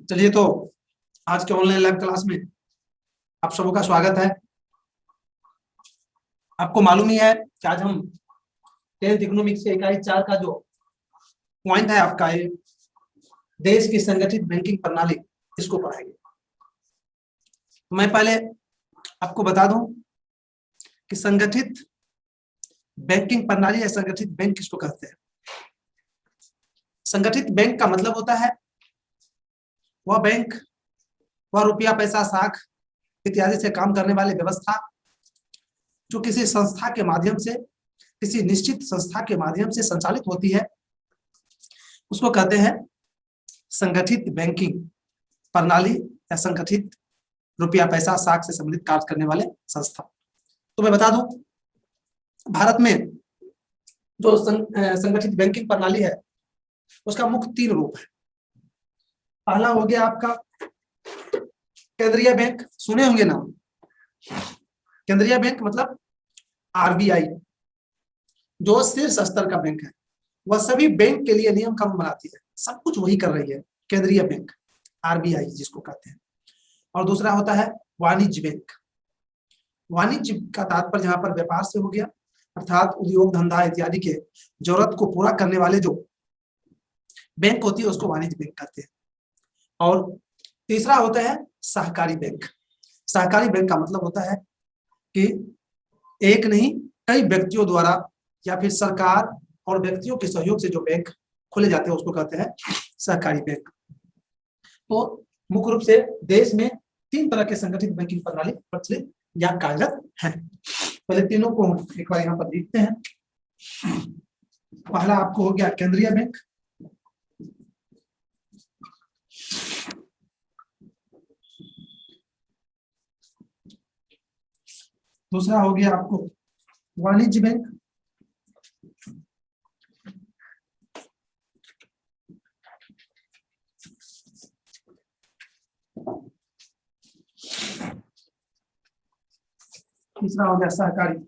चलिए तो आज के ऑनलाइन लाइव क्लास में आप सबों का स्वागत है। आपको मालूम ही है कि आज हम 10th इकोनॉमिक्स के इकाई 4 का जो पॉइंट है आपका ये देश की संगठित बैंकिंग प्रणाली, इसको पढ़ाएंगे। तो मैं पहले आपको बता दूं कि संगठित बैंकिंग प्रणाली या संगठित बैंक किसको कहते हैं। संगठित बैंक का मतलब होता है वह बैंक, वह रुपया पैसा साख इत्यादि से काम करने वाली व्यवस्था जो किसी संस्था के माध्यम से, किसी निश्चित संस्था के माध्यम से संचालित होती है, उसको कहते हैं संगठित बैंकिंग प्रणाली या संगठित रुपया पैसा साख से संबंधित कार्य करने वाले संस्था। तो मैं बता दूं, भारत में जो संगठित बैंकिंग प्रणाली है उसका मुख्य 3 रूप है। पहला हो गया आपका केंद्रीय बैंक, सुने होंगे नाम। केंद्रीय बैंक मतलब आरबीआई, जो शीर्ष स्तर का बैंक है, वह सभी बैंक के लिए नियम कानून बनाती है, सब कुछ वही कर रही है, केंद्रीय बैंक आरबीआई जिसको कहते हैं। और दूसरा होता है वाणिज्य बैंक। वाणिज्य का तात्पर्य यहाँ पर व्यापार से हो गया, अर्थात उद्योग धंधा इत्यादि के जरूरत को पूरा करने वाले जो बैंक होती है उसको वाणिज्य बैंक कहते हैं। और तीसरा होता है सहकारी बैंक। सहकारी बैंक का मतलब होता है कि एक नहीं कई व्यक्तियों द्वारा या फिर सरकार और व्यक्तियों के सहयोग से जो बैंक खोले जाते हैं उसको कहते हैं सहकारी बैंक। तो मुख्य रूप से देश में 3 तरह के संगठित बैंकिंग प्रणाली प्रचलित या कार्यरत है। पहले तीनों को एक बार यहाँ पर देखते हैं। पहला आपको हो गया केंद्रीय बैंक, दूसरा हो गया आपको वाणिज्य बैंक, तीसरा हो गया सहकारी।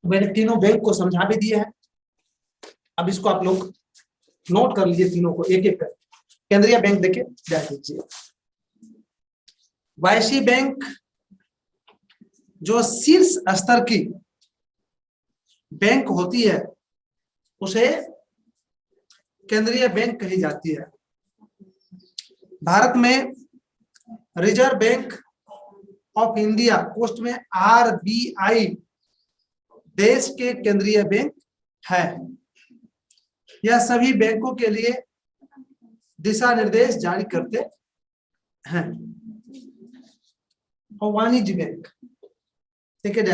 मैंने तीनों बैंक को समझा भी दिए हैं, अब इसको आप लोग नोट कर लीजिए तीनों को एक एक कर। केंद्रीय बैंक देखे जा दीजिए। वायसी बैंक जो शीर्ष स्तर की बैंक होती है उसे केंद्रीय बैंक कही जाती है। भारत में reserve bank of India post में आरबीआई देश के केंद्रीय बैंक है। यह सभी बैंकों के लिए दिशा निर्देश जारी करते हैं। और वाणिज्य बैंक ठीक है,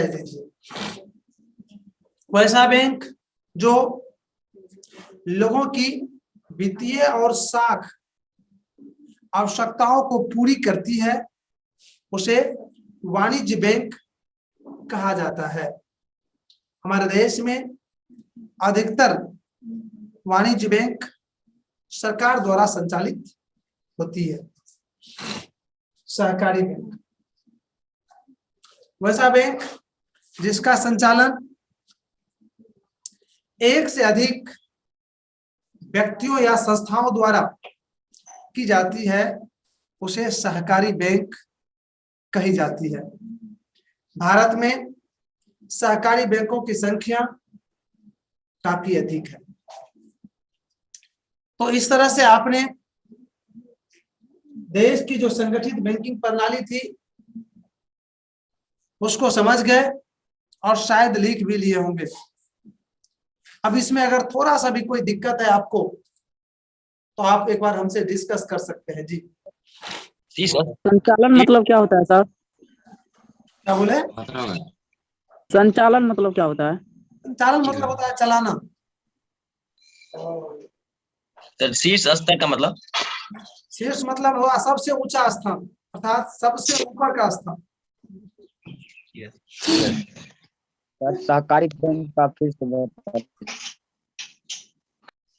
वैसा बैंक जो लोगों की वित्तीय और साख आवश्यकताओं को पूरी करती है उसे वाणिज्य बैंक कहा जाता है। हमारे देश में अधिकतर वाणिज्य बैंक सरकार द्वारा संचालित होती है। सहकारी बैंक वैसा बैंक जिसका संचालन एक से अधिक व्यक्तियों या संस्थाओं द्वारा की जाती है उसे सहकारी बैंक कही जाती है। भारत में सहकारी बैंकों की संख्या काफी अधिक है। तो इस तरह से आपने देश की जो संगठित बैंकिंग प्रणाली थी उसको समझ गए और शायद लिख भी लिए होंगे। अब इसमें अगर थोड़ा सा भी कोई दिक्कत है आपको तो आप एक बार हमसे डिस्कस कर सकते हैं। जी संचालन मतलब क्या होता है सर? क्या बोले? संचालन मतलब क्या होता है? संचालन मतलब होता है चलाना। सर शीर्ष स्तर का मतलब? शीर्ष मतलब हुआ सबसे ऊंचा स्थान, अर्थात सबसे ऊपर का स्थान। सहकारी बैंक का फिर से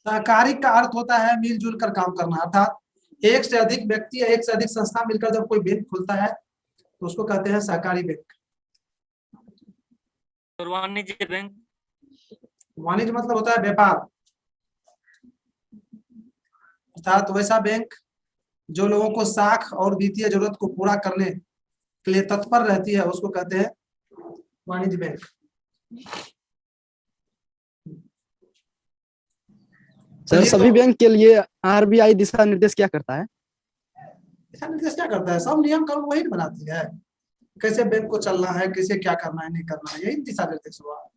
सहकारी का अर्थ होता है मिलजुल कर काम करना, अर्थात एक से अधिक व्यक्ति या एक से अधिक संस्था मिलकर जब कोई बैंक खुलता है तो उसको कहते हैं सहकारी बैंक। और वाणिज्य बैंक? वाणिज्य मतलब होता है व्यापार, अर्थात वैसा बैंक जो लोगों को साख और वित्तीय जरूरत को पूरा करने के लिए तत्पर रहती है उसको कहते हैं वाणिज्य बैंक। सर सभी बैंक के लिए आरबीआई दिशा निर्देश क्या करता है? दिशा निर्देश क्या करता है? सब नियम कानून वही बनाती है, कैसे बैंक को चलना है, कैसे क्या करना है नहीं करना है, यही दिशा निर्देश हुआ।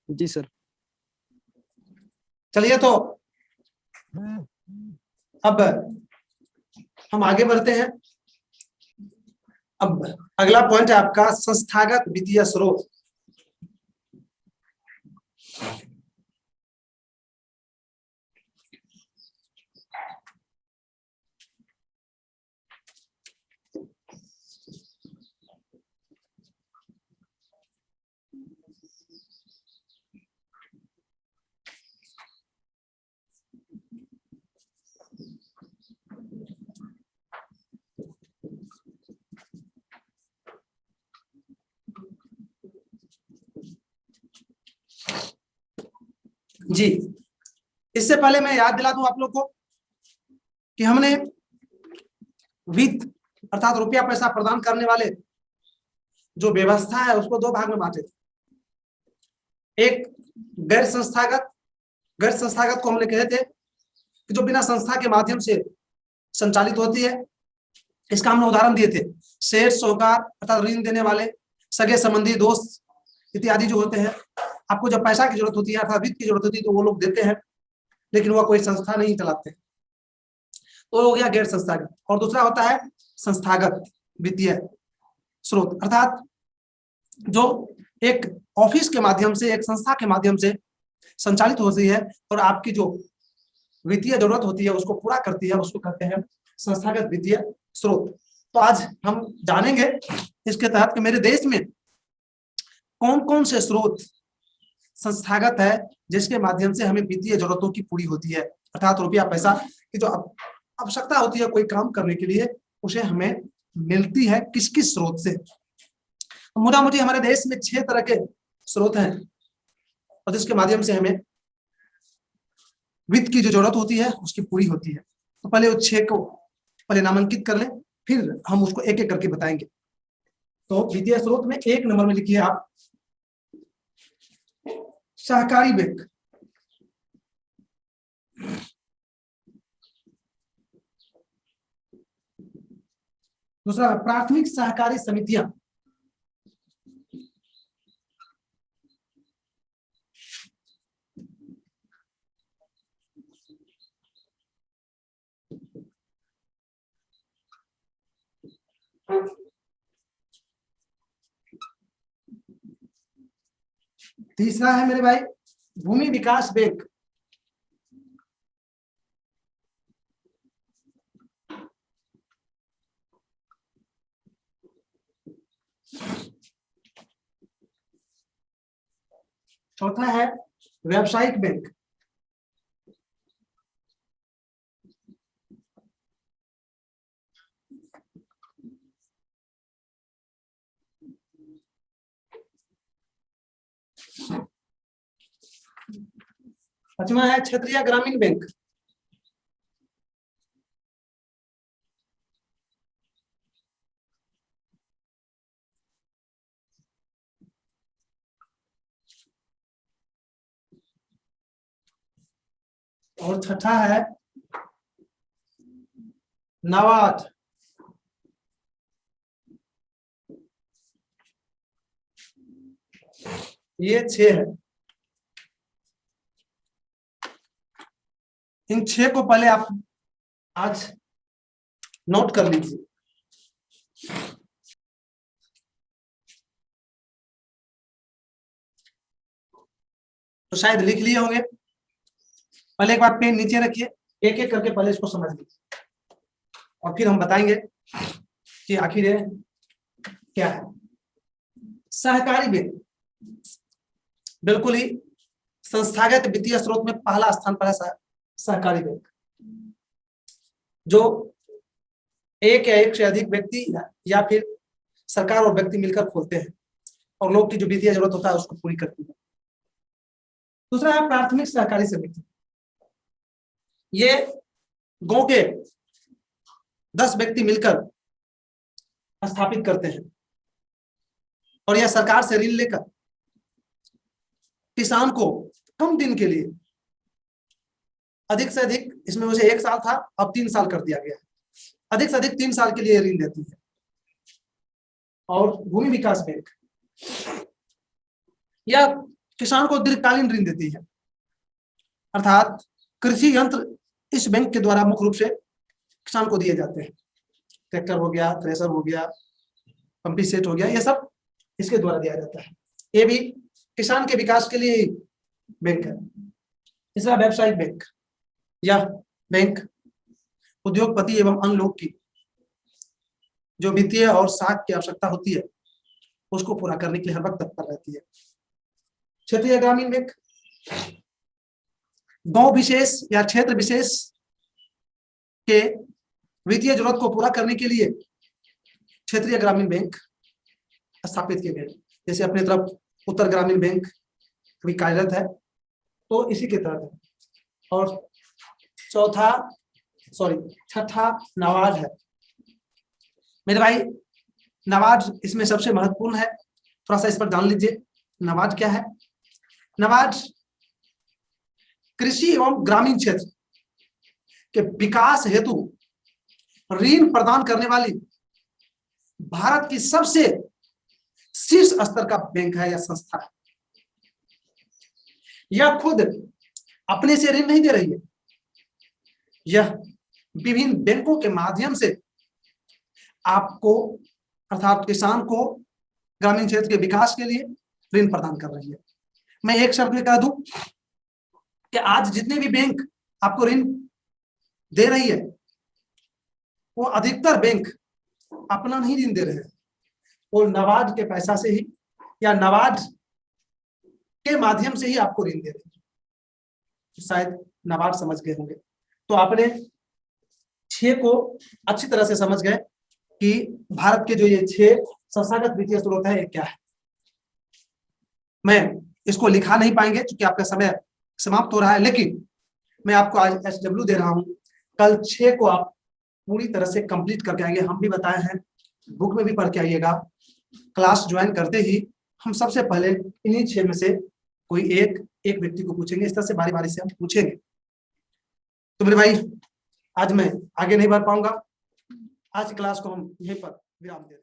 जी सर। चलिए तो अब हम आगे बढ़ते हैं। अब अगला पॉइंट है आपका संस्थागत वित्तीय स्रोत। जी, इससे पहले मैं याद दिला दूं आप लोग को कि हमने वित्त अर्थात रुपया पैसा प्रदान करने वाले जो व्यवस्था है उसको दो भाग में बांटे थे। एक गैर संस्थागत को हमने कहे थे कि जो बिना संस्था के माध्यम से संचालित होती है। इसका हमने उदाहरण दिए थे, शेर साहूकार अर्थात ऋण देने वाले, सगे संबंधी, दोस्त इत्यादि जो होते हैं। आपको जब पैसा की जरूरत होती है अर्थात वित्त की जरूरत होती है तो वो लोग देते हैं, लेकिन वह कोई संस्था नहीं चलाते, तो हो गया गैर संस्थागत। और दूसरा होता है संस्थागत वित्तीय स्रोत, अर्थात जो एक ऑफिस के माध्यम से, एक संस्था के माध्यम से संचालित होती है और आपकी जो वित्तीय जरूरत होती है उसको पूरा करती है, उसको कहते हैं संस्थागत वित्तीय स्रोत। तो आज हम जानेंगे इसके तहत कि मेरे देश में कौन कौन से स्रोत संस्थागत है जिसके माध्यम से हमें वित्तीय जरूरतों की पूरी होती है, अर्थात रुपया पैसा की जो आवश्यकता होती है कोई काम करने के लिए उसे हमें मिलती है किस किस स्रोत से। तो मोटा मोटी हमारे देश में 6 तरह के स्रोत हैं और जिसके माध्यम से हमें वित्त की जो जरूरत होती है उसकी पूरी होती है। तो पहले उस 6 को पहले नामांकित कर लें, फिर हम उसको एक एक करके बताएंगे। तो वित्तीय स्रोत में 1 नंबर में लिखिए आप सहकारी बैंक। दूसरा प्राथमिक सहकारी समितियां। तीसरा है मेरे भाई भूमि विकास बैंक। चौथा है व्यावसायिक बैंक। पांचवा है क्षेत्रीय ग्रामीण बैंक। और छठा है नाबार्ड। ये 6 है। इन 6 को पहले आप आज नोट कर लीजिए। तो शायद लिख लिए होंगे। पहले एक बार पेन नीचे रखिए, एक एक करके पहले इसको समझ लीजिए और फिर हम बताएंगे कि आखिर ये क्या है। सहकारी बैंक बिल्कुल ही संस्थागत वित्तीय स्रोत में पहला स्थान पर है सहकारी बैंक। जो एक या एक से अधिक व्यक्ति या फिर सरकार और व्यक्ति मिलकर खोलते हैं और लोग की जो वित्तीय जरूरत होता है उसको पूरी करती है। दूसरा है प्राथमिक सहकारी समिति। ये गांव के 10 व्यक्ति मिलकर स्थापित करते हैं और यह सरकार से ऋण लेकर किसान को कम दिन के लिए, अधिक से अधिक, इसमें मुझे 1 साल था अब 3 साल कर दिया गया है, अधिक से अधिक 3 साल के लिए ऋण देती है। और भूमि विकास बैंक यह किसान को दीर्घकालीन ऋण देती है, अर्थात कृषि यंत्र इस बैंक के द्वारा मुख्य रूप से किसान को दिए जाते हैं। ट्रैक्टर हो गया, थ्रेशर हो गया, पंपी सेट हो गया, ये सब इसके द्वारा दिया जाता है। ये भी किसान के विकास के लिए बैंक है। तीसरा व्यावसायिक बैंक। यह बैंक उद्योगपति एवं अन्य लोग की जो वित्तीय और साख की आवश्यकता होती है उसको पूरा करने के लिए हर वक्त तत्पर रहती है। क्षेत्रीय ग्रामीण बैंक गांव विशेष या क्षेत्र विशेष के वित्तीय जरूरत को पूरा करने के लिए क्षेत्रीय ग्रामीण बैंक स्थापित किए गए। जैसे अपने तरफ उत्तर ग्रामीण बैंक भी कार्यरत है, तो इसी के तहत है। और छठा नवाज है। मेरे भाई नवाज इसमें सबसे महत्वपूर्ण है, थोड़ा सा इस पर जान लीजिए। नवाज क्या है? नवाज कृषि एवं ग्रामीण क्षेत्र के विकास हेतु ऋण प्रदान करने वाली भारत की सबसे शीर्ष स्तर का बैंक है या संस्था है। यह खुद अपने से ऋण नहीं दे रही है, यह विभिन्न बैंकों के माध्यम से आपको अर्थात किसान को ग्रामीण क्षेत्र के विकास के लिए ऋण प्रदान कर रही है। मैं एक शब्द में कह दूं कि आज जितने भी बैंक आपको ऋण दे रही है वो अधिकतर बैंक अपना नहीं ऋण दे रहे हैं, वो नवाज के पैसा से ही या नवाज के माध्यम से ही आपको ऋण दे रहे हैं। शायद नवाज समझ गए होंगे, तो आपने 6 को अच्छी तरह से समझ गए कि भारत के जो ये 6 संस्थागत वित्तीय स्रोत है ये क्या है। मैं इसको लिखा नहीं पाएंगे क्योंकि आपका समय समाप्त हो रहा है, लेकिन मैं आपको आज SW दे रहा हूं, कल 6 को आप पूरी तरह से कंप्लीट करके आएंगे। हम भी बताए हैं, बुक में भी पढ़ के आइएगा। क्लास ज्वाइन करते ही हम सबसे पहले इन्हीं 6 में से कोई एक व्यक्ति को पूछेंगे, इस तरह से बारी बारी से हम पूछेंगे। तो मेरे भाई आज मैं आगे नहीं बढ़ पाऊंगा, आज क्लास को हम यहीं पर विराम दे दें।